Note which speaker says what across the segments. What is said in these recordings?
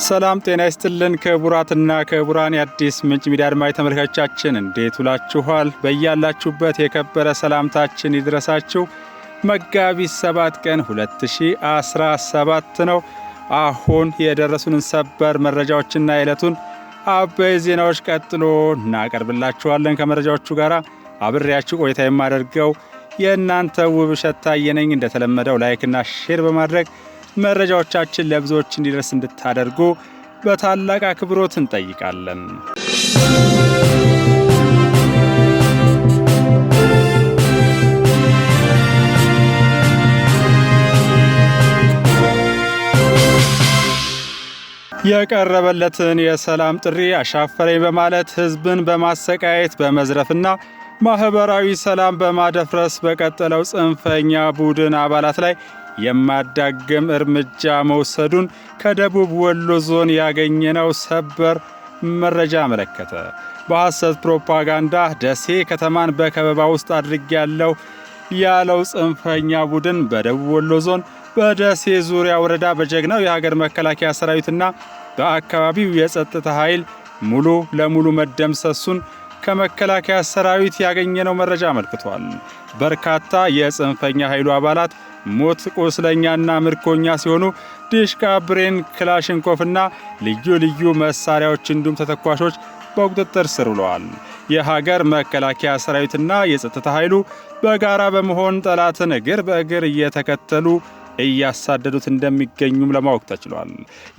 Speaker 1: ሰላም ጤና ይስጥልን ክቡራትና ክቡራን የአዲስ ምንጭ ሚዲያ አድማጭ ተመልካቾቻችን እንዴት ውላችኋል? በእያላችሁበት የከበረ ሰላምታችን ይድረሳችሁ። መጋቢት 7 ቀን 2017 ነው። አሁን የደረሱንን ሰበር መረጃዎችና የዕለቱን አበይት ዜናዎች ቀጥሎ እናቀርብላችኋለን። ከመረጃዎቹ ጋር አብሬያችሁ ቆይታ የማደርገው የእናንተ ውብሸት ታየ ነኝ። እንደተለመደው ላይክና ሼር በማድረግ መረጃዎቻችን ለብዙዎች እንዲደርስ እንድታደርጉ በታላቅ አክብሮት እንጠይቃለን። የቀረበለትን የሰላም ጥሪ አሻፈረኝ በማለት ህዝብን በማሰቃየት በመዝረፍና ማህበራዊ ሰላም በማደፍረስ በቀጠለው ጽንፈኛ ቡድን አባላት ላይ የማዳግም እርምጃ መውሰዱን ከደቡብ ወሎ ዞን ያገኘነው ሰበር መረጃ አመለከተ። በሐሰት ፕሮፓጋንዳ ደሴ ከተማን በከበባ ውስጥ አድርጌያለሁ ያለው ጽንፈኛ ቡድን በደቡብ ወሎ ዞን በደሴ ዙሪያ ወረዳ በጀግናው የሀገር መከላከያ ሰራዊትና በአካባቢው የጸጥታ ኃይል ሙሉ ለሙሉ መደምሰሱን ከመከላከያ ሰራዊት ያገኘነው መረጃ አመልክቷል። በርካታ የጽንፈኛ ኃይሉ አባላት ሞት ቁስለኛና ምርኮኛ ሲሆኑ ዲሽቃ፣ ብሬን፣ ክላሽንኮፍና ልዩ ልዩ መሳሪያዎች እንዲሁም ተተኳሾች በቁጥጥር ስር ውለዋል። የሀገር መከላከያ ሰራዊትና የጸጥታ ኃይሉ በጋራ በመሆን ጠላትን እግር በእግር እየተከተሉ እያሳደዱት እንደሚገኙም ለማወቅ ተችሏል።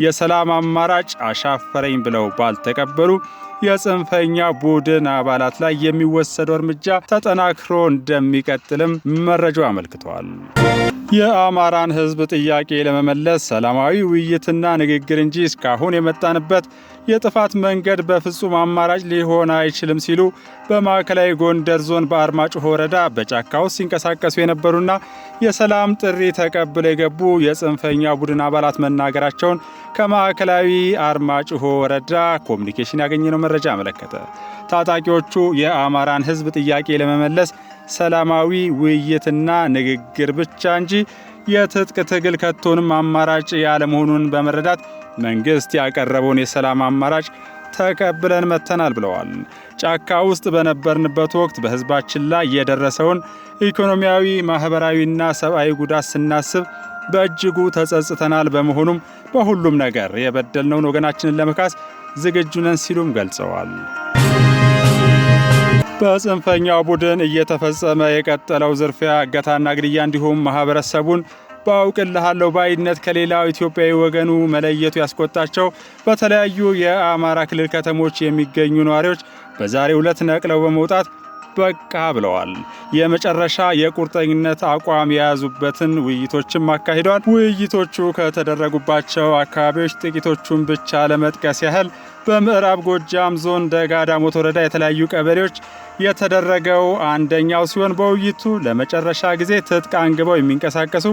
Speaker 1: የሰላም አማራጭ አሻፈረኝ ብለው ባልተቀበሉ የጽንፈኛ ቡድን አባላት ላይ የሚወሰደው እርምጃ ተጠናክሮ እንደሚቀጥልም መረጃው አመልክቷል። የአማራን ሕዝብ ጥያቄ ለመመለስ ሰላማዊ ውይይትና ንግግር እንጂ እስካሁን የመጣንበት የጥፋት መንገድ በፍጹም አማራጭ ሊሆን አይችልም ሲሉ በማዕከላዊ ጎንደር ዞን በአርማጭሆ ወረዳ በጫካ ውስጥ ሲንቀሳቀሱ የነበሩና የሰላም ጥሪ ተቀብለው የገቡ የጽንፈኛ ቡድን አባላት መናገራቸውን ከማዕከላዊ አርማጭሆ ወረዳ ኮሚኒኬሽን ያገኘነው መረጃ አመለከተ። ታጣቂዎቹ የአማራን ሕዝብ ጥያቄ ለመመለስ ሰላማዊ ውይይትና ንግግር ብቻ እንጂ የትጥቅ ትግል ከቶንም አማራጭ ያለመሆኑን በመረዳት መንግስት ያቀረበውን የሰላም አማራጭ ተቀብለን መተናል ብለዋል። ጫካ ውስጥ በነበርንበት ወቅት በህዝባችን ላይ የደረሰውን ኢኮኖሚያዊ፣ ማህበራዊና ሰብአዊ ጉዳት ስናስብ በእጅጉ ተጸጽተናል። በመሆኑም በሁሉም ነገር የበደልነውን ወገናችንን ለመካስ ዝግጁ ነን ሲሉም ገልጸዋል። በጽንፈኛው ቡድን እየተፈጸመ የቀጠለው ዝርፊያ፣ እገታና ግድያ እንዲሁም ማህበረሰቡን በአውቅልሃለሁ ባይነት ከሌላው ኢትዮጵያዊ ወገኑ መለየቱ ያስቆጣቸው በተለያዩ የአማራ ክልል ከተሞች የሚገኙ ነዋሪዎች በዛሬው ዕለት ነቅለው በመውጣት በቃ ብለዋል። የመጨረሻ የቁርጠኝነት አቋም የያዙበትን ውይይቶችም አካሂደዋል። ውይይቶቹ ከተደረጉባቸው አካባቢዎች ጥቂቶቹን ብቻ ለመጥቀስ ያህል በምዕራብ ጎጃም ዞን ደጋዳሞት ወረዳ የተለያዩ ቀበሌዎች የተደረገው አንደኛው ሲሆን በውይይቱ ለመጨረሻ ጊዜ ትጥቅ አንግበው የሚንቀሳቀሱ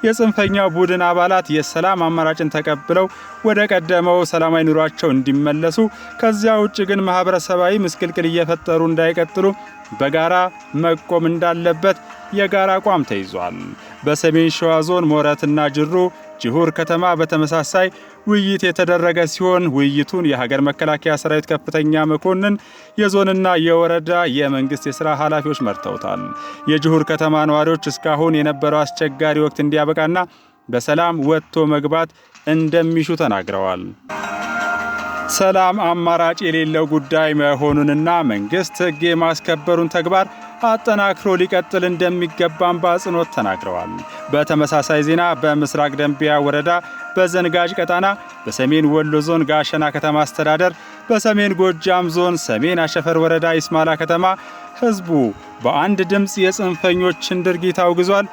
Speaker 1: የጽንፈኛ ቡድን አባላት የሰላም አማራጭን ተቀብለው ወደ ቀደመው ሰላማዊ ኑሯቸው እንዲመለሱ፣ ከዚያ ውጭ ግን ማህበረሰባዊ ምስቅልቅል እየፈጠሩ እንዳይቀጥሉ በጋራ መቆም እንዳለበት የጋራ አቋም ተይዟል። በሰሜን ሸዋ ዞን ሞረትና ጅሁር ከተማ በተመሳሳይ ውይይት የተደረገ ሲሆን ውይይቱን የሀገር መከላከያ ሰራዊት ከፍተኛ መኮንን፣ የዞንና የወረዳ የመንግስት የሥራ ኃላፊዎች መርተውታል። የጅሁር ከተማ ነዋሪዎች እስካሁን የነበረው አስቸጋሪ ወቅት እንዲያበቃና በሰላም ወጥቶ መግባት እንደሚሹ ተናግረዋል። ሰላም አማራጭ የሌለው ጉዳይ መሆኑንና መንግስት ሕግ የማስከበሩን ተግባር አጠናክሮ ሊቀጥል እንደሚገባም በአጽንኦት ተናግረዋል። በተመሳሳይ ዜና በምስራቅ ደንቢያ ወረዳ በዘንጋጅ ቀጣና፣ በሰሜን ወሎ ዞን ጋሸና ከተማ አስተዳደር፣ በሰሜን ጎጃም ዞን ሰሜን አሸፈር ወረዳ ይስማላ ከተማ ህዝቡ በአንድ ድምፅ የጽንፈኞችን ድርጊት አውግዟል፣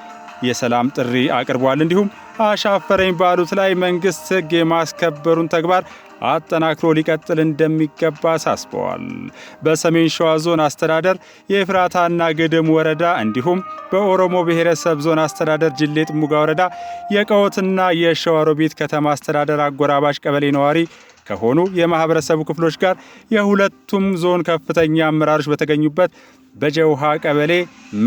Speaker 1: የሰላም ጥሪ አቅርቧል። እንዲሁም አሻፈረኝ ባሉት ላይ መንግስት ሕግ የማስከበሩን ተግባር አጠናክሮ ሊቀጥል እንደሚገባ አሳስበዋል። በሰሜን ሸዋ ዞን አስተዳደር የኤፍራታና ግድም ወረዳ እንዲሁም በኦሮሞ ብሔረሰብ ዞን አስተዳደር ጅሌ ጥሙጋ ወረዳ የቀወትና የሸዋሮቢት ከተማ አስተዳደር አጎራባች ቀበሌ ነዋሪ ከሆኑ የማህበረሰቡ ክፍሎች ጋር የሁለቱም ዞን ከፍተኛ አመራሮች በተገኙበት በጀውሃ ቀበሌ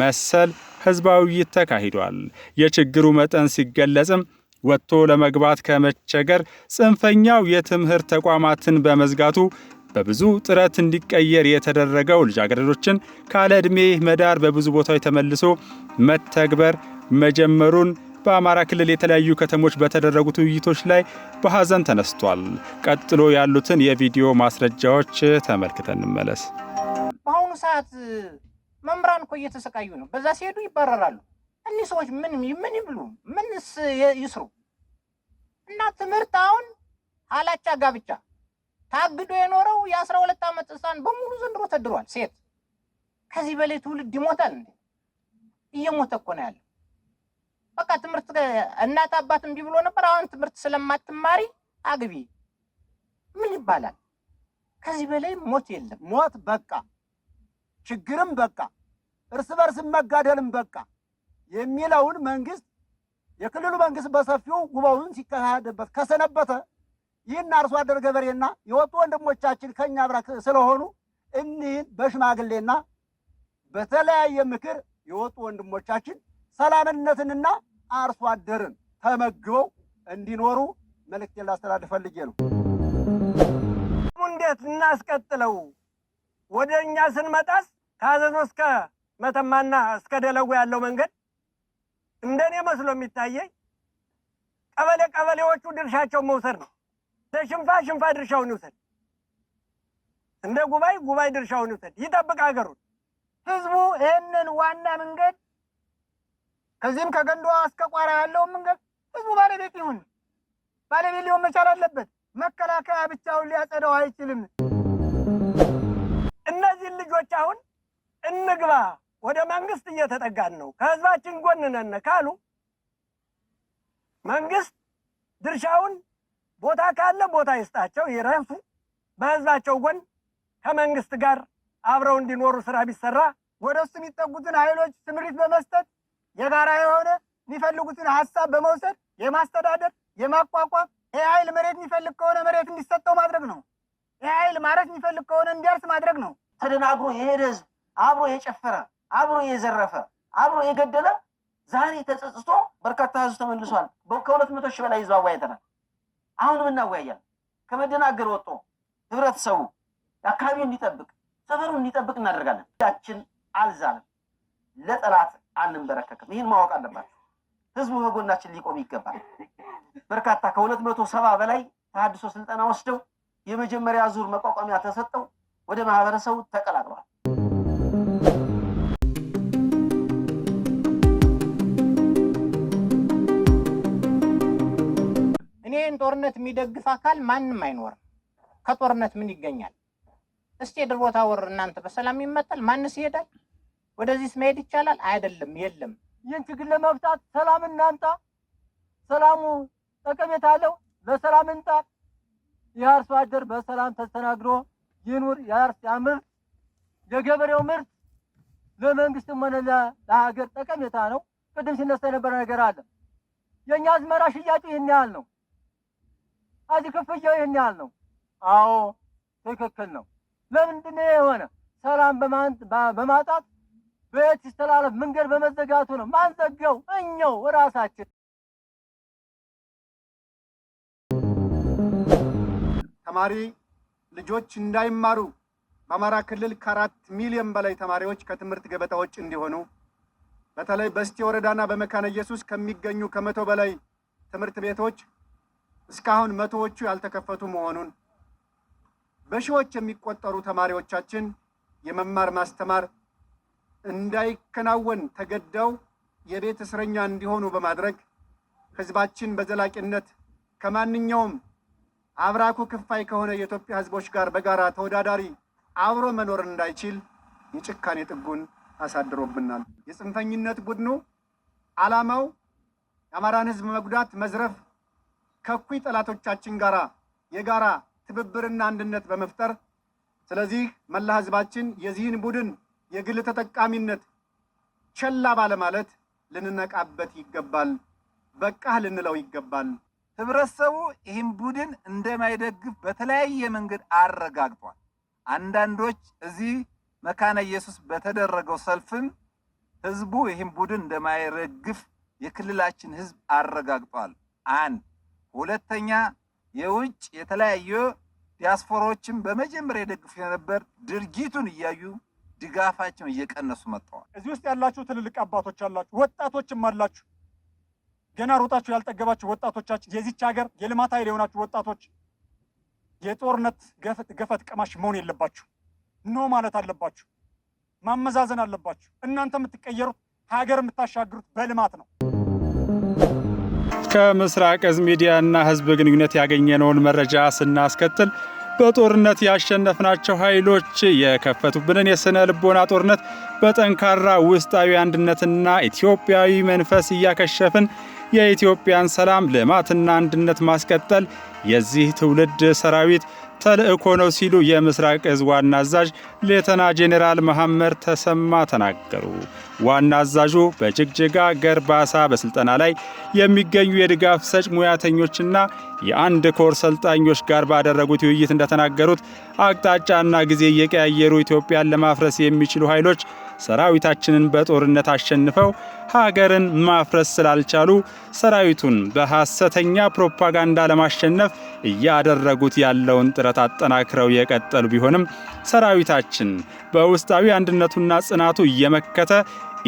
Speaker 1: መሰል ህዝባዊ ውይይት ተካሂዷል። የችግሩ መጠን ሲገለጽም ወጥቶ ለመግባት ከመቸገር ጽንፈኛው የትምህርት ተቋማትን በመዝጋቱ በብዙ ጥረት እንዲቀየር የተደረገው ልጃገረዶችን ካለ ዕድሜ መዳር በብዙ ቦታዎች ተመልሶ መተግበር መጀመሩን በአማራ ክልል የተለያዩ ከተሞች በተደረጉት ውይይቶች ላይ በሐዘን ተነስቷል። ቀጥሎ ያሉትን የቪዲዮ ማስረጃዎች ተመልክተን እንመለስ።
Speaker 2: በአሁኑ ሰዓት መምህራን እኮ እየተሰቃዩ ነው። በዛ ሲሄዱ ይባረራሉ። እኒህ ሰዎች ምን ይብሉ? ምንስ ይስሩ? እና ትምህርት አሁን አላቻ ጋብቻ ታግዶ የኖረው የ12 ዓመት ሕፃን በሙሉ ዘንድሮ ተድሯል። ሴት ከዚህ በላይ ትውልድ ይሞታል እንዴ? እየሞተ እኮ ነው ያለው። በቃ ትምህርት እናት አባት እንዲህ ብሎ ነበር። አሁን ትምህርት ስለማትማሪ አግቢ ምን ይባላል? ከዚህ በላይ ሞት የለም።
Speaker 3: ሞት በቃ፣ ችግርም በቃ፣ እርስ በርስ መጋደልም በቃ የሚለውን መንግስት የክልሉ መንግስት በሰፊው ጉባኤውን ሲካሄድበት ከሰነበተ ይህን አርሶ አደር ገበሬና የወጡ ወንድሞቻችን ከኛ አብራክ ስለሆኑ እኒህን በሽማግሌና በተለያየ ምክር የወጡ ወንድሞቻችን ሰላምነትንና አርሶ አደርን ተመግበው እንዲኖሩ መልእክት ላስተላልፍ ፈልጌ ነው።
Speaker 4: እንዴት እናስቀጥለው? ወደኛ ስንመጣስ ካዘዞ እስከ መተማና እስከ ደለጎ ያለው መንገድ እንደኔ መስሎ የሚታየኝ ቀበሌዎቹ ድርሻቸውን መውሰድ ነው። እንደ ሽንፋ ድርሻውን ይውሰድ፣ እንደ ጉባኤ ድርሻውን ይውሰድ፣ ይጠብቅ ሀገሩን።
Speaker 2: ህዝቡ ይህንን ዋና መንገድ ከዚህም ከገንዷ እስከ ቋራ ያለውን መንገድ ህዝቡ ባለቤት ይሁን፣ ባለቤት ሊሆን መቻል አለበት። መከላከያ ብቻውን ሊያጸዳው አይችልም።
Speaker 4: እነዚህን ልጆች አሁን እንግባ፣ ወደ መንግስት እየተጠጋን ነው፣ ከህዝባችን ጎን ነን ካሉ መንግስት ድርሻውን ቦታ ካለ ቦታ ይስጣቸው፣ ይረፉ። በህዝባቸው ጎን ከመንግስት ጋር አብረው እንዲኖሩ ስራ ቢሰራ
Speaker 2: ወደ እሱ የሚጠጉትን ኃይሎች ትምሪት በመስጠት የጋራ የሆነ የሚፈልጉትን ሀሳብ በመውሰድ የማስተዳደር የማቋቋም ይህ ኃይል መሬት የሚፈልግ ከሆነ መሬት እንዲሰጠው ማድረግ ነው። ይህ ኃይል ማረስ የሚፈልግ ከሆነ እንዲያርስ ማድረግ ነው።
Speaker 5: ተደናግሮ የሄደ ህዝብ አብሮ የጨፈረ አብሮ የዘረፈ አብሮ የገደለ ዛሬ ተጸጽቶ በርካታ ህዝብ ተመልሷል። ከ200 ሺህ በላይ ህዝብ አወያይተናል። አሁንም እናወያያለን። ከመደናገር ወጥቶ ህብረተሰቡ አካባቢውን እንዲጠብቅ ሰፈሩን እንዲጠብቅ እናደርጋለን። ዳችን አልዛለም፣ ለጠላት አንንበረከክም። ይህን ማወቅ አለባችሁ። ህዝቡ በጎናችን ሊቆም ይገባል። በርካታ ከ270 በላይ ተሐድሶ ስልጠና ወስደው የመጀመሪያ ዙር መቋቋሚያ ተሰጠው ወደ ማህበረሰቡ ተቀላቅለዋል።
Speaker 2: እኔን ጦርነት የሚደግፍ አካል ማንም አይኖርም። ከጦርነት ምን ይገኛል? እስቲ የድር ቦታ ወር እናንተ በሰላም ይመጣል? ማንስ ይሄዳል? ወደዚህስ መሄድ ይቻላል? አይደለም፣ የለም።
Speaker 3: ይህን ችግር ለመፍታት ሰላም እናምጣ። ሰላሙ ጠቀሜታ አለው። ለሰላም እንጣ። የአርሶ አደር በሰላም ተስተናግዶ ይኑር። ያርስ ያምር። የገበሬው ምርት ለመንግስትም ሆነ ለሀገር ጠቀሜታ ነው። ቅድም ሲነሳ የነበረ ነገር አለ። የእኛ አዝመራ ሽያጩ ይህን ያህል ነው። አዚህ ክፍያው ይህን ያህል ነው። አዎ ትክክል ነው። ለምንድን ነው የሆነ? ሰላም በማጣት በየት ሲስተላለፍ መንገድ በመዘጋቱ ነው። ማን ዘጋው? እኛው ራሳችን።
Speaker 6: ተማሪ ልጆች እንዳይማሩ በአማራ ክልል ከ4 ሚሊዮን በላይ ተማሪዎች ከትምህርት ገበታ ውጭ እንዲሆኑ በተለይ በእስቴ ወረዳና በመካነ ኢየሱስ ከሚገኙ ከ100 በላይ ትምህርት ቤቶች እስካሁን መቶዎቹ ያልተከፈቱ መሆኑን በሺዎች የሚቆጠሩ ተማሪዎቻችን የመማር ማስተማር እንዳይከናወን ተገደው የቤት እስረኛ እንዲሆኑ በማድረግ ህዝባችን በዘላቂነት ከማንኛውም አብራኩ ክፋይ ከሆነ የኢትዮጵያ ህዝቦች ጋር በጋራ ተወዳዳሪ አብሮ መኖር እንዳይችል የጭካኔ ጥጉን አሳድሮብናል። የጽንፈኝነት ቡድኑ ዓላማው የአማራን ህዝብ መጉዳት፣ መዝረፍ፣ ከኩይ ጠላቶቻችን ጋራ የጋራ ትብብርና አንድነት በመፍጠር ስለዚህ መላ ህዝባችን የዚህን ቡድን የግል ተጠቃሚነት ቸላ ባለማለት ልንነቃበት ይገባል። በቃህ ልንለው ይገባል።
Speaker 7: ህብረተሰቡ ይህን ቡድን እንደማይደግፍ በተለያየ መንገድ አረጋግጧል። አንዳንዶች እዚህ መካነ ኢየሱስ በተደረገው ሰልፍም ህዝቡ ይህን ቡድን እንደማይደግፍ የክልላችን ህዝብ አረጋግጧል። አንድ ሁለተኛ የውጭ የተለያዩ ዲያስፖራዎችን በመጀመሪያ የደግፉ የነበር ድርጊቱን እያዩ ድጋፋቸውን እየቀነሱ መጥተዋል።
Speaker 8: እዚህ ውስጥ ያላችሁ ትልልቅ አባቶች አላችሁ፣ ወጣቶችም አላችሁ። ገና ሮጣችሁ ያልጠገባችሁ ወጣቶቻችን፣ የዚች ሀገር የልማት ኃይል የሆናችሁ ወጣቶች የጦርነት ገፈት ቀማሽ መሆን የለባችሁ። ኖ ማለት አለባችሁ። ማመዛዘን አለባችሁ። እናንተ የምትቀየሩት ሀገር የምታሻግሩት በልማት ነው።
Speaker 1: ከምስራቅ እዝ ሚዲያና ህዝብ ግንኙነት ያገኘነውን መረጃ ስናስከትል በጦርነት ያሸነፍናቸው ኃይሎች የከፈቱብንን የስነ ልቦና ጦርነት በጠንካራ ውስጣዊ አንድነትና ኢትዮጵያዊ መንፈስ እያከሸፍን የኢትዮጵያን ሰላም ልማትና አንድነት ማስቀጠል የዚህ ትውልድ ሰራዊት ተልእኮ ነው ሲሉ የምስራቅ እዝ ዋና አዛዥ ሌተና ጄኔራል መሐመድ ተሰማ ተናገሩ። ዋና አዛዡ በጅግጅጋ ገርባሳ በስልጠና ላይ የሚገኙ የድጋፍ ሰጭ ሙያተኞችና የአንድ ኮር ሰልጣኞች ጋር ባደረጉት ውይይት እንደተናገሩት አቅጣጫና ጊዜ እየቀያየሩ ኢትዮጵያን ለማፍረስ የሚችሉ ኃይሎች ሰራዊታችንን በጦርነት አሸንፈው ሀገርን ማፍረስ ስላልቻሉ ሰራዊቱን በሐሰተኛ ፕሮፓጋንዳ ለማሸነፍ እያደረጉት ያለውን ጥረት አጠናክረው የቀጠሉ ቢሆንም ሰራዊታችን በውስጣዊ አንድነቱና ጽናቱ እየመከተ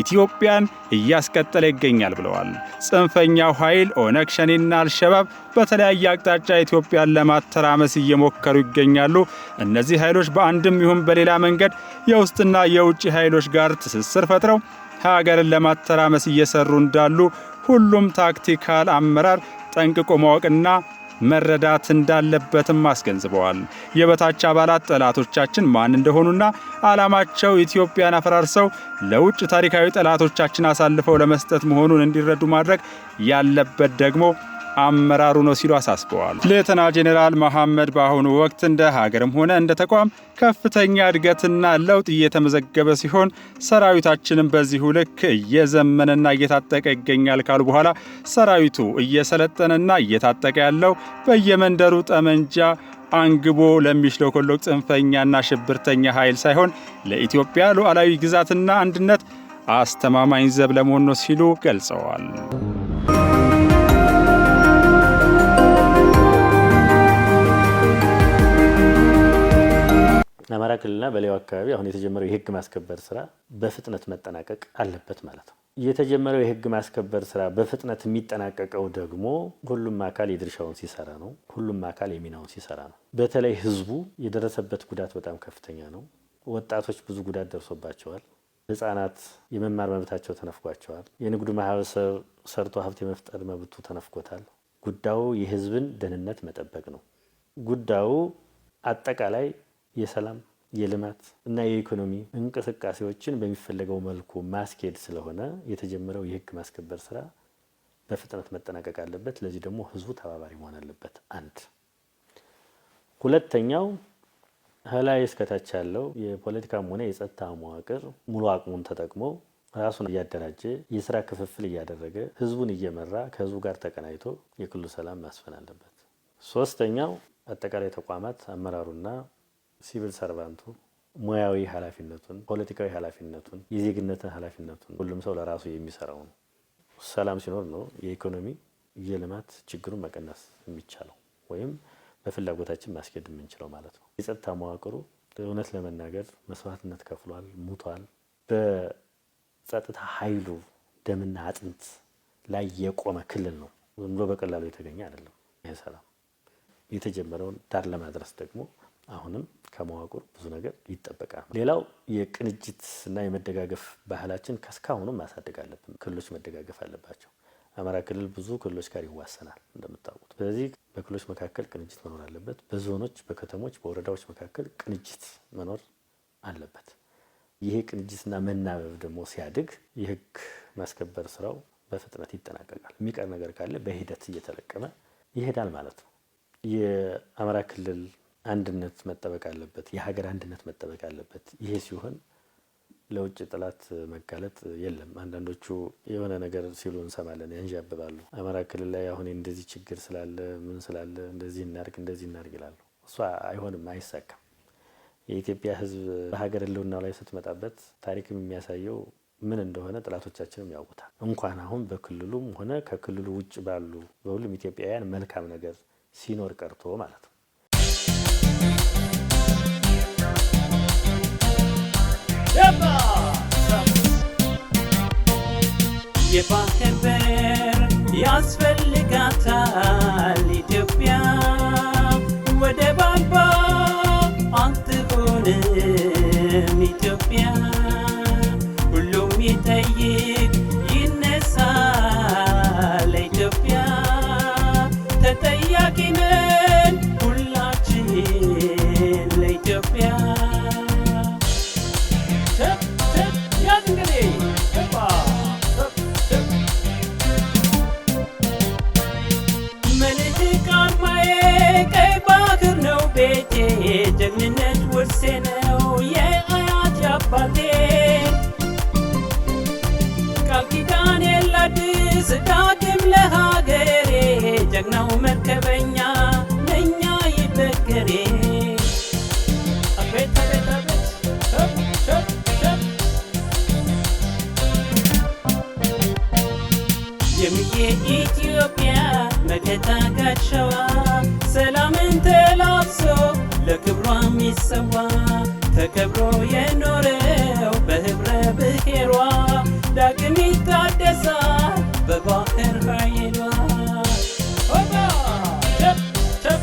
Speaker 1: ኢትዮጵያን እያስቀጠለ ይገኛል ብለዋል። ጽንፈኛው ኃይል ኦነግ ሸኔና አልሸባብ በተለያየ አቅጣጫ ኢትዮጵያን ለማተራመስ እየሞከሩ ይገኛሉ። እነዚህ ኃይሎች በአንድም ይሁን በሌላ መንገድ የውስጥና የውጭ ኃይሎች ጋር ትስስር ፈጥረው ሀገርን ለማተራመስ እየሰሩ እንዳሉ ሁሉም ታክቲካል አመራር ጠንቅቆ ማወቅና መረዳት እንዳለበትም አስገንዝበዋል። የበታች አባላት ጠላቶቻችን ማን እንደሆኑና ዓላማቸው ኢትዮጵያን አፈራርሰው ለውጭ ታሪካዊ ጠላቶቻችን አሳልፈው ለመስጠት መሆኑን እንዲረዱ ማድረግ ያለበት ደግሞ አመራሩ ነው ሲሉ አሳስበዋል። ሌተና ጄኔራል መሐመድ በአሁኑ ወቅት እንደ ሀገርም ሆነ እንደ ተቋም ከፍተኛ እድገትና ለውጥ እየተመዘገበ ሲሆን ሰራዊታችንም በዚሁ ልክ እየዘመነና እየታጠቀ ይገኛል ካሉ በኋላ ሰራዊቱ እየሰለጠነና እየታጠቀ ያለው በየመንደሩ ጠመንጃ አንግቦ ለሚሽለኮሎክ ጽንፈኛና ሽብርተኛ ኃይል ሳይሆን ለኢትዮጵያ ሉዓላዊ ግዛትና አንድነት አስተማማኝ ዘብ ለመሆን ነው ሲሉ ገልጸዋል።
Speaker 9: አማራ ክልልና በሌላው አካባቢ አሁን የተጀመረው የህግ ማስከበር ስራ በፍጥነት መጠናቀቅ አለበት ማለት ነው። የተጀመረው የህግ ማስከበር ስራ በፍጥነት የሚጠናቀቀው ደግሞ ሁሉም አካል የድርሻውን ሲሰራ ነው። ሁሉም አካል የሚናውን ሲሰራ ነው። በተለይ ህዝቡ የደረሰበት ጉዳት በጣም ከፍተኛ ነው። ወጣቶች ብዙ ጉዳት ደርሶባቸዋል። ህፃናት የመማር መብታቸው ተነፍጓቸዋል። የንግዱ ማህበረሰብ ሰርቶ ሀብት የመፍጠር መብቱ ተነፍጎታል። ጉዳዩ የህዝብን ደህንነት መጠበቅ ነው። ጉዳዩ አጠቃላይ የሰላም የልማት እና የኢኮኖሚ እንቅስቃሴዎችን በሚፈለገው መልኩ ማስኬድ ስለሆነ የተጀመረው የህግ ማስከበር ስራ በፍጥነት መጠናቀቅ አለበት። ለዚህ ደግሞ ህዝቡ ተባባሪ መሆን አለበት። አንድ ሁለተኛው ከላይ እስከታች ያለው የፖለቲካም ሆነ የጸጥታ መዋቅር ሙሉ አቅሙን ተጠቅሞ ራሱን እያደራጀ የስራ ክፍፍል እያደረገ ህዝቡን እየመራ ከህዝቡ ጋር ተቀናይቶ የክልሉ ሰላም ማስፈን አለበት። ሶስተኛው አጠቃላይ ተቋማት አመራሩና ሲቪል ሰርቫንቱ ሙያዊ ኃላፊነቱን፣ ፖለቲካዊ ኃላፊነቱን፣ የዜግነትን ኃላፊነቱን ሁሉም ሰው ለራሱ የሚሰራው ነው። ሰላም ሲኖር ነው የኢኮኖሚ የልማት ችግሩን መቀነስ የሚቻለው ወይም በፍላጎታችን ማስኬድ የምንችለው ማለት ነው። የጸጥታ መዋቅሩ እውነት ለመናገር መስዋዕትነት ከፍሏል፣ ሙቷል። በጸጥታ ኃይሉ ደምና አጥንት ላይ የቆመ ክልል ነው። ዝም ብሎ በቀላሉ የተገኘ አይደለም። ይሄ ሰላም የተጀመረውን ዳር ለማድረስ ደግሞ አሁንም ከመዋቅሩ ብዙ ነገር ይጠበቃል። ሌላው የቅንጅት እና የመደጋገፍ ባህላችን ከስካሁኑ ማሳደግ አለብን። ክልሎች መደጋገፍ አለባቸው። አማራ ክልል ብዙ ክልሎች ጋር ይዋሰናል እንደምታውቁት። ስለዚህ በክልሎች መካከል ቅንጅት መኖር አለበት። በዞኖች፣ በከተሞች፣ በወረዳዎች መካከል ቅንጅት መኖር አለበት። ይሄ ቅንጅትና መናበብ ደግሞ ሲያድግ የህግ ማስከበር ስራው በፍጥነት ይጠናቀቃል። የሚቀር ነገር ካለ በሂደት እየተለቀመ ይሄዳል ማለት ነው። የአማራ ክልል አንድነት መጠበቅ አለበት። የሀገር አንድነት መጠበቅ አለበት። ይሄ ሲሆን ለውጭ ጠላት መጋለጥ የለም። አንዳንዶቹ የሆነ ነገር ሲሉ እንሰማለን፣ ያንዣብባሉ። አማራ ክልል ላይ አሁን እንደዚህ ችግር ስላለ ምን ስላለ እንደዚህ እናርግ ይላሉ። እሷ አይሆንም፣ አይሳካም። የኢትዮጵያ ህዝብ በሀገር ህልውና ላይ ስትመጣበት ታሪክም የሚያሳየው ምን እንደሆነ ጠላቶቻችንም ያውቁታል። እንኳን አሁን በክልሉም ሆነ ከክልሉ ውጭ ባሉ በሁሉም ኢትዮጵያውያን መልካም ነገር ሲኖር ቀርቶ ማለት ነው።
Speaker 10: የባህር በር ያስፈልጋታል ኢትዮጵያ ወደብ አልባ አትሆንም ኢትዮጵያ። ሁሉም ይጠይቅ ይነሳል ኢትዮጵያ። ተጠያቂ ነን ሁላችን ለኢትዮጵያ። ያዝ እንግዲህ ጀግንነት ውርሴ ነው የአያት ያባቴ። ቃል ኪዳን የላድስ ዳግም ለሀገሬ ጀግናው መርከበኛ ለእኛ ይበገሬ። አቤት አቤት አቤት ሸብ ሸብ ሸብ የሚዬ ኢትዮጵያ መከታ ጋሻዋ ሰላምን ተላብሶ ለክብሯ የሚሰዋ ተከብሮ የኖረው በህብረ ብሔሯ ዳግም ይታደሳል በባህር ኃይሏ። ቸብ ቸብ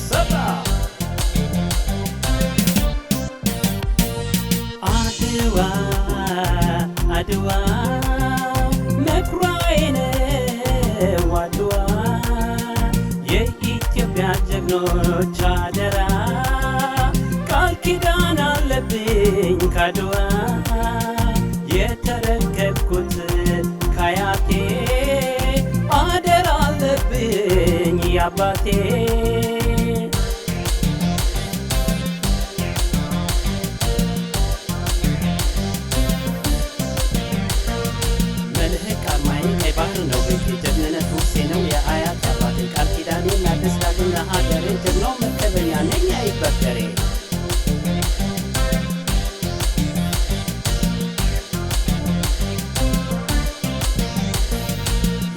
Speaker 10: ሰባ አድዋ አድዋ መኩሪያዬ ነው አድዋ የኢትዮጵያ ጀግኖች አደራ ቃል ኪዳን አለብኝ ካድዋ የተረከብኩት ካያቴ አደራ አለብኝ ያባቴ። መልህቅ አርማዬ ቀይ ባህር ነው ቤቴ ጀግንነት ውርሴ ነው የአያት አባቴ ቃል ኪዳኔ ላድስ ዳግም ለሀገሬ ጀግናው መርከበኛ ነኝ አይበገሬ።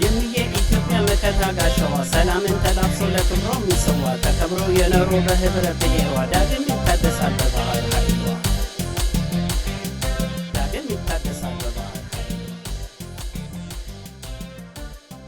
Speaker 10: የሚዬ ኢትዮጵያ መከታ ጋሻዋ ሰላምን ተላብሶ ለክብሮ የሚሰዋ ተከብሮ የኖሮ በህብረ ብሔሯ ዳግም ይታደሳል በባህር